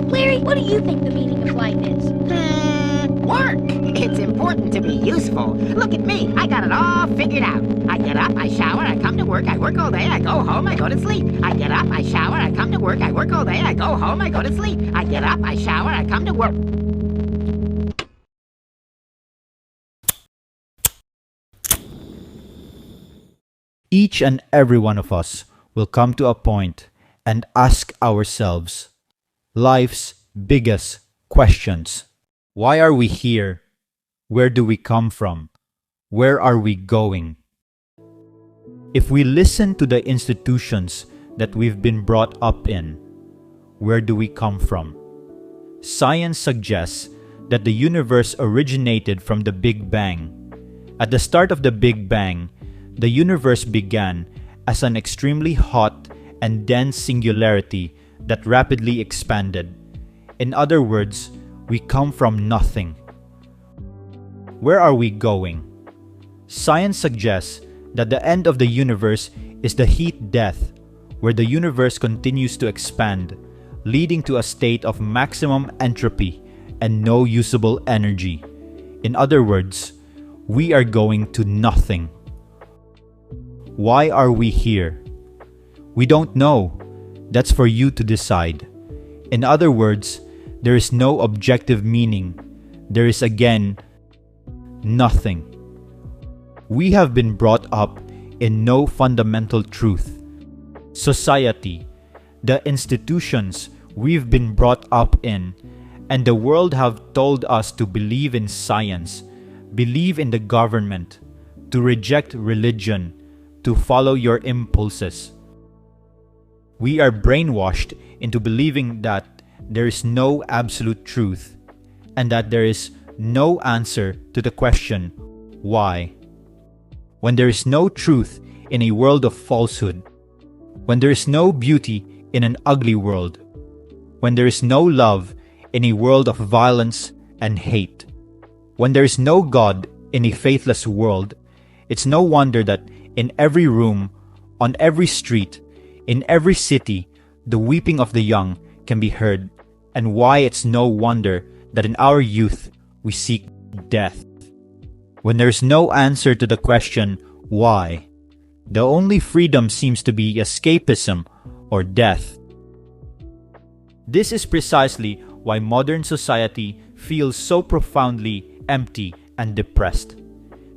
Larry, what do you think the meaning of life is? Work. It's important to be useful. Look at me. I got it all figured out. I get up, I shower, I come to work, I work all day, I go home, I go to sleep. I get up, I shower, I come to work, I work all day, I go home, I go to sleep. I get up, I shower, I come to work. Each and every one of us will come to a point and ask ourselves life's biggest questions. Why are we here? Where do we come from? Where are we going? If we listen to the institutions that we've been brought up in, where do we come from? Science suggests that the universe originated from the Big Bang. At the start of the Big Bang, the universe began as an extremely hot and dense singularity that rapidly expanded. In other words, we come from nothing. Where are we going? Science suggests that the end of the universe is the heat death, where the universe continues to expand, leading to a state of maximum entropy and no usable energy. In other words, we are going to nothing. Why are we here? We don't know. That's for you to decide. In other words, there is no objective meaning. There is again nothing. We have been brought up in no fundamental truth. Society, the institutions we've been brought up in, and the world have told us to believe in science, believe in the government, to reject religion, to follow your impulses. We are brainwashed into believing that there is no absolute truth and that there is no answer to the question, why? When there is no truth in a world of falsehood, when there is no beauty in an ugly world, when there is no love in a world of violence and hate, when there is no God in a faithless world, it's no wonder that in every room, on every street, in every city, the weeping of the young can be heard, and why it's no wonder that in our youth we seek death. When there's no answer to the question, why? The only freedom seems to be escapism or death. This is precisely why modern society feels so profoundly empty and depressed.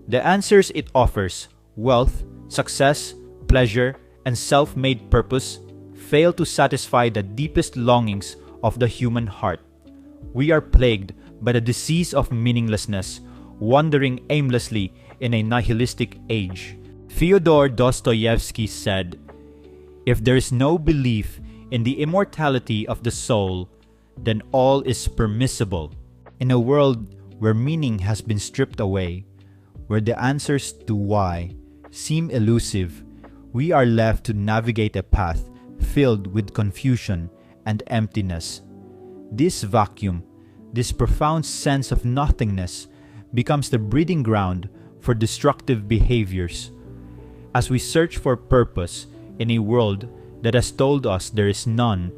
The answers it offers, wealth, success, pleasure, and self-made purpose, fail to satisfy the deepest longings of the human heart. We are plagued by the disease of meaninglessness, wandering aimlessly in a nihilistic age. Fyodor Dostoevsky said, "If there is no belief in the immortality of the soul, then all is permissible." In a world where meaning has been stripped away, where the answers to why seem elusive, we are left to navigate a path filled with confusion and emptiness. This vacuum, this profound sense of nothingness, becomes the breeding ground for destructive behaviors. As we search for purpose in a world that has told us there is none,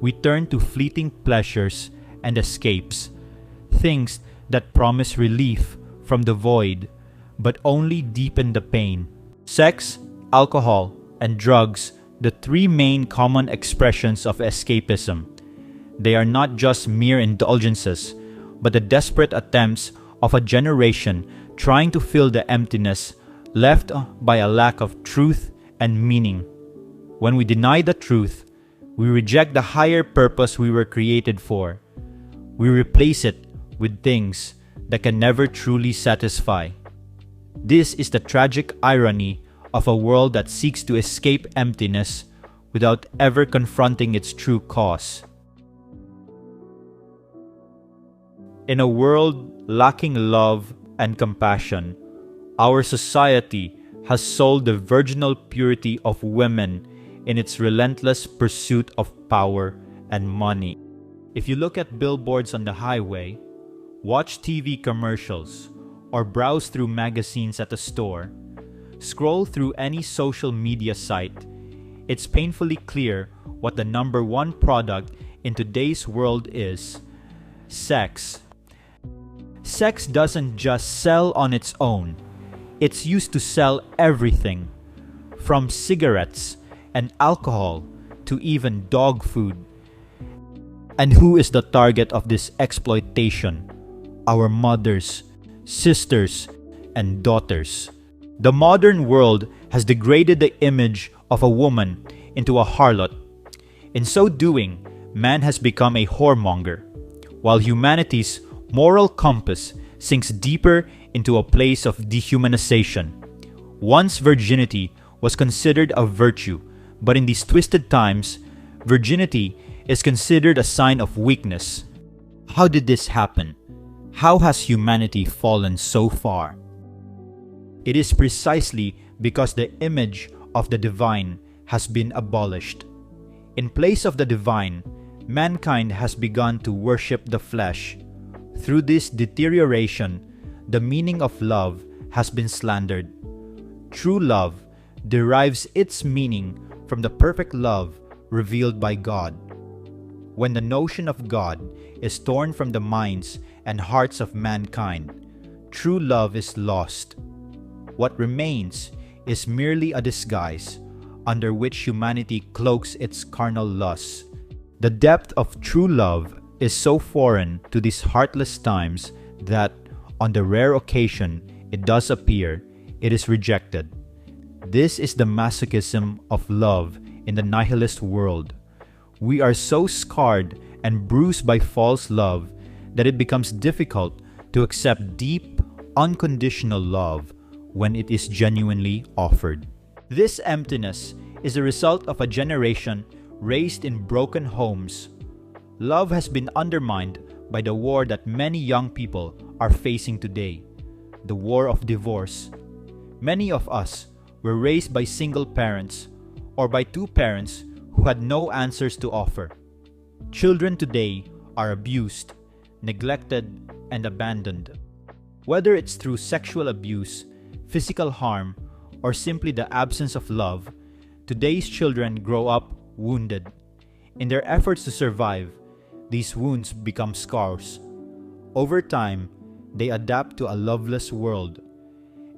we turn to fleeting pleasures and escapes, things that promise relief from the void, but only deepen the pain. Sex, alcohol, and drugs, the three main common expressions of escapism. They are not just mere indulgences, but the desperate attempts of a generation trying to fill the emptiness left by a lack of truth and meaning. When we deny the truth, we reject the higher purpose we were created for. We replace it with things that can never truly satisfy. This is the tragic irony of a world that seeks to escape emptiness without ever confronting its true cause. In a world lacking love and compassion, our society has sold the virginal purity of women in its relentless pursuit of power and money. If you look at billboards on the highway, watch TV commercials, or browse through magazines at a store, scroll through any social media site, it's painfully clear what the number one product in today's world is sex. Sex doesn't just sell on its own. It's used to sell everything, from cigarettes and alcohol to even dog food. And who is the target of this exploitation? Our mothers, sisters, and daughters. The modern world has degraded the image of a woman into a harlot. In so doing, man has become a whoremonger, while humanity's moral compass sinks deeper into a place of dehumanization. Once virginity was considered a virtue, but in these twisted times, virginity is considered a sign of weakness. How did this happen? How has humanity fallen so far? It is precisely because the image of the divine has been abolished. In place of the divine, mankind has begun to worship the flesh. Through this deterioration, the meaning of love has been slandered. True love derives its meaning from the perfect love revealed by God. When the notion of God is torn from the minds and hearts of mankind, true love is lost. What remains is merely a disguise under which humanity cloaks its carnal lusts. The depth of true love is so foreign to these heartless times that, on the rare occasion it does appear, it is rejected. This is the masochism of love in the nihilist world. We are so scarred and bruised by false love that it becomes difficult to accept deep, unconditional love when it is genuinely offered. This emptiness is a result of a generation raised in broken homes. Love has been undermined by the war that many young people are facing today, the war of divorce. Many of us were raised by single parents or by two parents who had no answers to offer. Children today are abused, neglected, and abandoned. Whether it's through sexual abuse, physical harm, or simply the absence of love, today's children grow up wounded. In their efforts to survive, these wounds become scars. Over time, they adapt to a loveless world.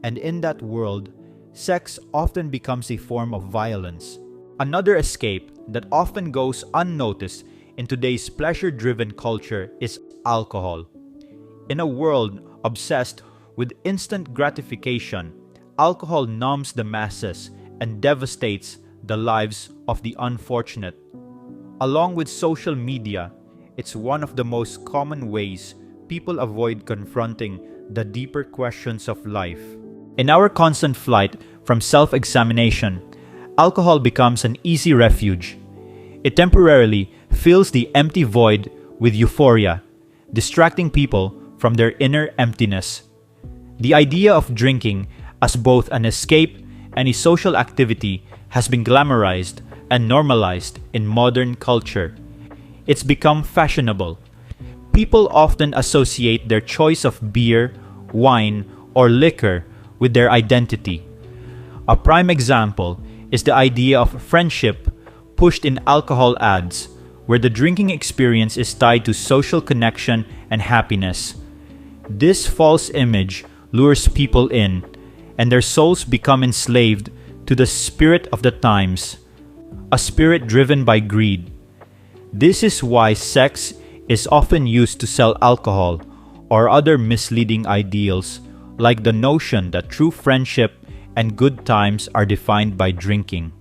And in that world, sex often becomes a form of violence. Another escape that often goes unnoticed in today's pleasure-driven culture is alcohol. In a world obsessed with instant gratification, alcohol numbs the masses and devastates the lives of the unfortunate. Along with social media, it's one of the most common ways people avoid confronting the deeper questions of life. In our constant flight from self-examination, alcohol becomes an easy refuge. It temporarily fills the empty void with euphoria, distracting people from their inner emptiness. The idea of drinking as both an escape and a social activity has been glamorized and normalized in modern culture. It's become fashionable. People often associate their choice of beer, wine, or liquor with their identity. A prime example is the idea of friendship pushed in alcohol ads, where the drinking experience is tied to social connection and happiness. This false image lures people in, and their souls become enslaved to the spirit of the times, a spirit driven by greed. This is why sex is often used to sell alcohol or other misleading ideals, like the notion that true friendship and good times are defined by drinking.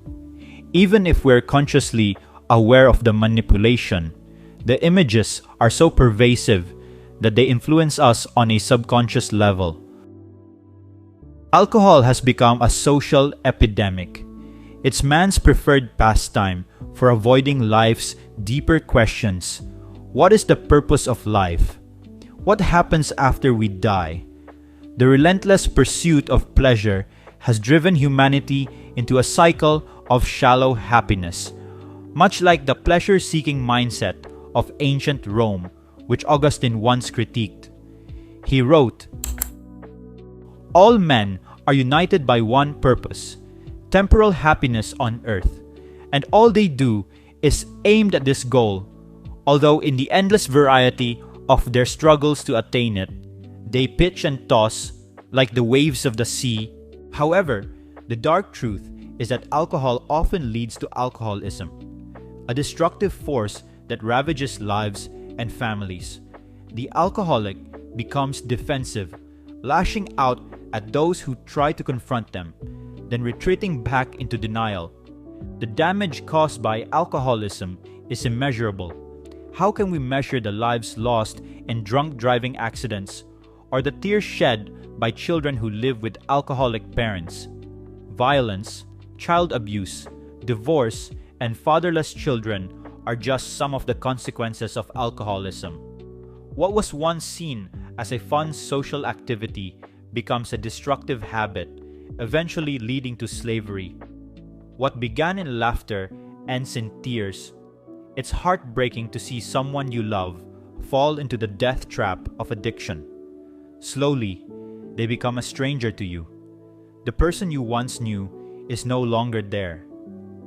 Even if we're consciously aware of the manipulation, the images are so pervasive that they influence us on a subconscious level. Alcohol has become a social epidemic. It's man's preferred pastime for avoiding life's deeper questions. What is the purpose of life? What happens after we die? The relentless pursuit of pleasure has driven humanity into a cycle of shallow happiness, much like the pleasure-seeking mindset of ancient Rome, which Augustine once critiqued. He wrote, "All men are united by one purpose, temporal happiness on earth, and all they do is aimed at this goal, Although in the endless variety of their struggles to attain it, they pitch and toss like the waves of the sea. However, the dark truth is that alcohol often leads to alcoholism, a destructive force that ravages lives and families. The alcoholic becomes defensive, lashing out at those who try to confront them, then retreating back into denial. The damage caused by alcoholism is immeasurable. How can we measure the lives lost in drunk driving accidents or the tears shed by children who live with alcoholic parents? Violence, child abuse, divorce, and fatherless children are just some of the consequences of alcoholism. What was once seen as a fun social activity becomes a destructive habit, eventually leading to slavery. What began in laughter ends in tears. It's heartbreaking to see someone you love fall into the death trap of addiction. Slowly, they become a stranger to you. The person you once knew is no longer there.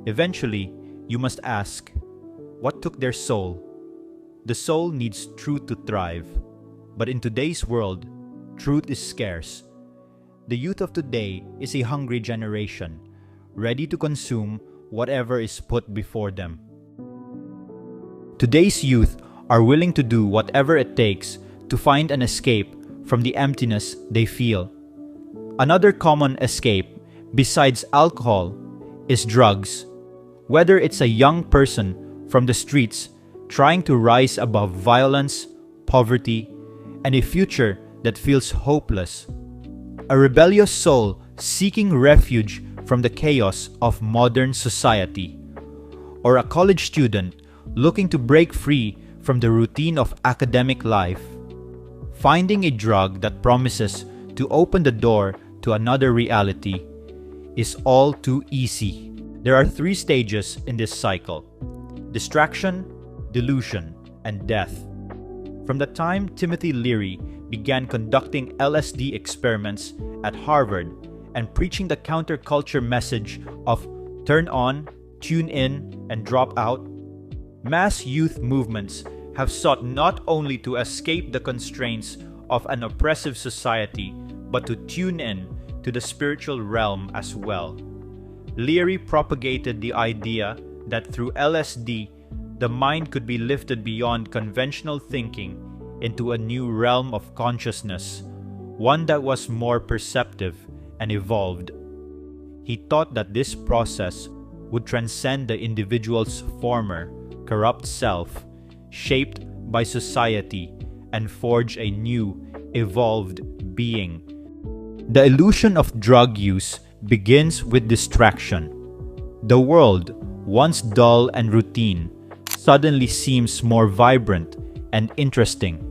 Eventually, you must ask, what took their soul? The soul needs truth to thrive. But in today's world, truth is scarce. The youth of today is a hungry generation, ready to consume whatever is put before them. Today's youth are willing to do whatever it takes to find an escape from the emptiness they feel. Another common escape, besides alcohol, is drugs. Whether it's a young person from the streets trying to rise above violence, poverty, and a future that feels hopeless. A rebellious soul seeking refuge from the chaos of modern society. Or a college student looking to break free from the routine of academic life. Finding a drug that promises to open the door to another reality is all too easy. There are 3 stages in this cycle: distraction, delusion, and death. From the time Timothy Leary began conducting LSD experiments at Harvard and preaching the counterculture message of turn on, tune in, and drop out, mass youth movements have sought not only to escape the constraints of an oppressive society, but to tune in to the spiritual realm as well. Leary propagated the idea that through LSD, the mind could be lifted beyond conventional thinking into a new realm of consciousness, one that was more perceptive and evolved. He thought that this process would transcend the individual's former, corrupt self, shaped by society, and forge a new, evolved being. The illusion of drug use begins with distraction. The world, once dull and routine, suddenly seems more vibrant and interesting.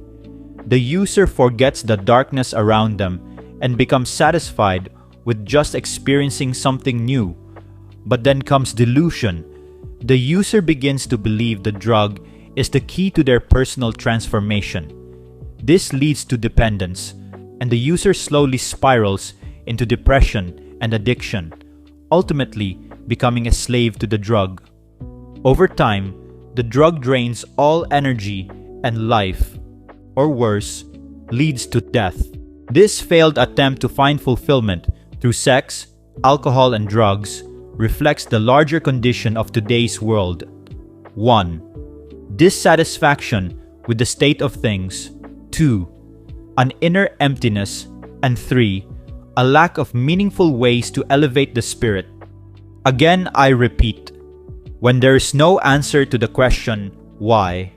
The user forgets the darkness around them and becomes satisfied with just experiencing something new. But then comes delusion. The user begins to believe the drug is the key to their personal transformation. This leads to dependence, and the user slowly spirals into depression and addiction, ultimately becoming a slave to the drug. Over time, the drug drains all energy and life, or worse, leads to death. This failed attempt to find fulfillment through sex, alcohol, and drugs reflects the larger condition of today's world. 1. Dissatisfaction with the state of things. 2. An inner emptiness. And 3. A lack of meaningful ways to elevate the spirit. Again, I repeat, when there is no answer to the question, why,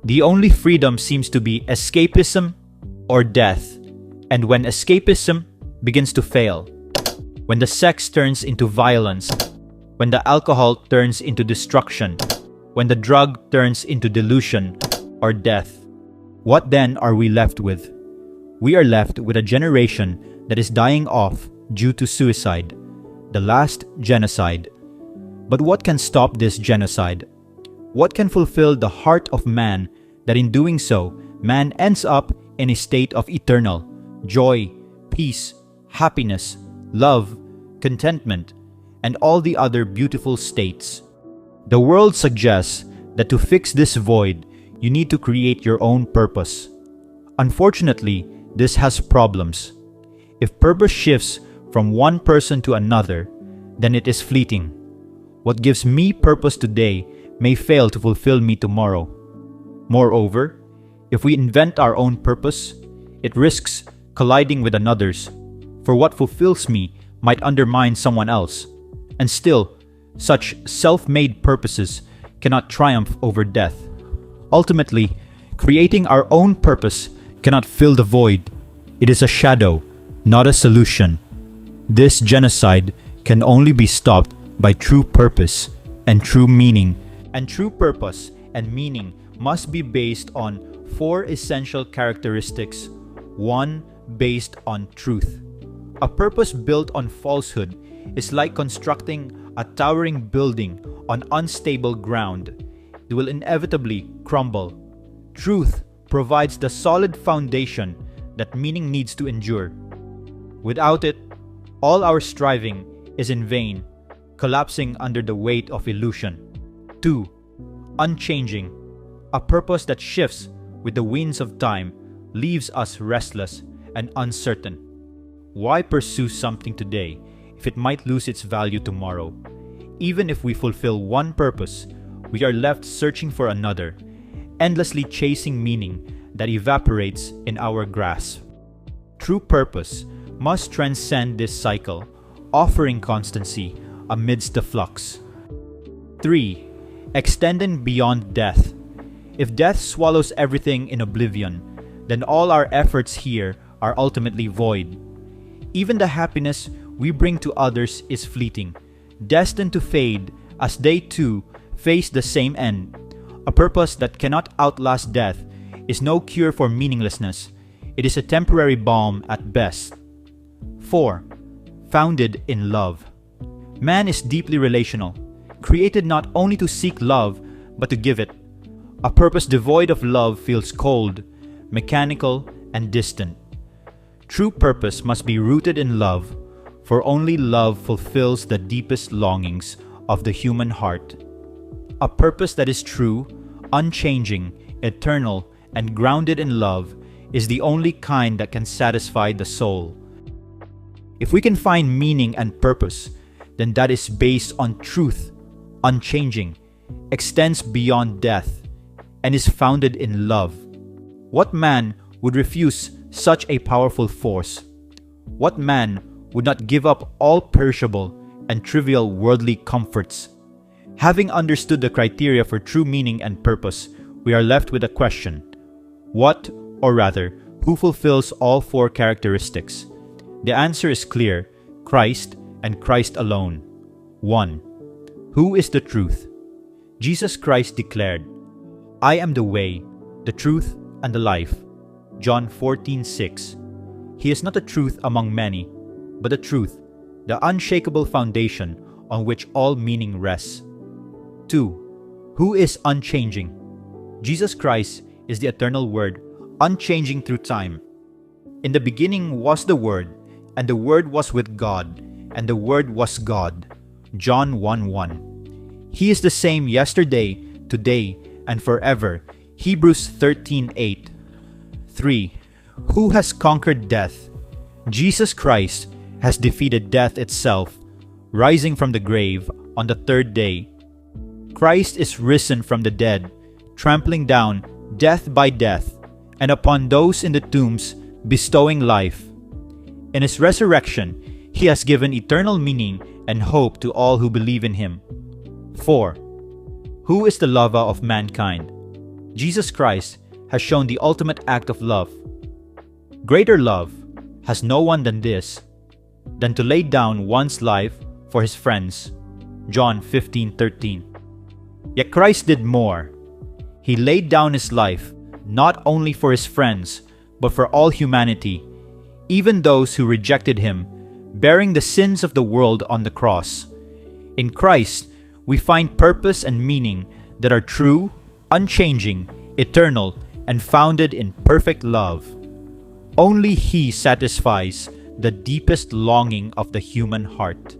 the only freedom seems to be escapism or death. And when escapism begins to fail, when the sex turns into violence, when the alcohol turns into destruction, when the drug turns into delusion or death, what then are we left with? We are left with a generation that is dying off due to suicide, the last genocide. But what can stop this genocide? What can fulfill the heart of man that in doing so, man ends up in a state of eternal joy, peace, happiness, love, contentment, and all the other beautiful states? The world suggests that to fix this void, you need to create your own purpose. Unfortunately, this has problems. If purpose shifts from one person to another, then it is fleeting. What gives me purpose today may fail to fulfill me tomorrow. Moreover, if we invent our own purpose, it risks colliding with another's, for what fulfills me might undermine someone else. And still, such self-made purposes cannot triumph over death. Ultimately, creating our own purpose cannot fill the void. It is a shadow, not a solution. This genocide can only be stopped by true purpose and true meaning. And true purpose and meaning must be based on 4 essential characteristics. 1. Based on truth. A purpose built on falsehood is like constructing a towering building on unstable ground. It will inevitably crumble. Truth provides the solid foundation that meaning needs to endure. Without it, all our striving is in vain, collapsing under the weight of illusion. 2. Unchanging. A purpose that shifts with the winds of time leaves us restless and uncertain. Why pursue something today if it might lose its value tomorrow? Even if we fulfill one purpose, we are left searching for another, endlessly chasing meaning that evaporates in our grasp. True purpose must transcend this cycle, offering constancy amidst the flux. 3. Extending beyond death. If death swallows everything in oblivion, then all our efforts here are ultimately void. Even the happiness we bring to others is fleeting, destined to fade as they too face the same end. A purpose that cannot outlast death is no cure for meaninglessness. It is a temporary balm at best. 4. Founded in love. Man is deeply relational, created not only to seek love, but to give it. A purpose devoid of love feels cold, mechanical, and distant. True purpose must be rooted in love, for only love fulfills the deepest longings of the human heart. A purpose that is true, unchanging, eternal, and grounded in love is the only kind that can satisfy the soul. If we can find meaning and purpose, then that is based on truth, unchanging, extends beyond death, and is founded in love. What man would refuse such a powerful force? What man would not give up all perishable and trivial worldly comforts? Having understood the criteria for true meaning and purpose, we are left with a question. What, or rather, who fulfills all 4 characteristics? The answer is clear: Christ and Christ alone. 1. Who is the truth? Jesus Christ declared, "I am the way, the truth, and the life." John 14:6. He is not the truth among many, but the truth, the unshakable foundation on which all meaning rests. 2. Who is unchanging? Jesus Christ is the eternal Word, unchanging through time. In the beginning was the Word, and the Word was with God, and the Word was God. John 1:1. He is the same yesterday, today, and forever. Hebrews 13:8. 3. Who has conquered death? Jesus Christ has defeated death itself, rising from the grave on the 3rd day. Christ is risen from the dead, trampling down death by death, and upon those in the tombs bestowing life. In his resurrection, he has given eternal meaning and hope to all who believe in him. 4. Who is the lover of mankind? Jesus Christ has shown the ultimate act of love. Greater love has no one than this, than to lay down one's life for his friends. John 15:13. Yet Christ did more. He laid down his life not only for his friends, but for all humanity, even those who rejected him, bearing the sins of the world on the cross. In Christ, we find purpose and meaning that are true, unchanging, eternal, and founded in perfect love. Only He satisfies the deepest longing of the human heart.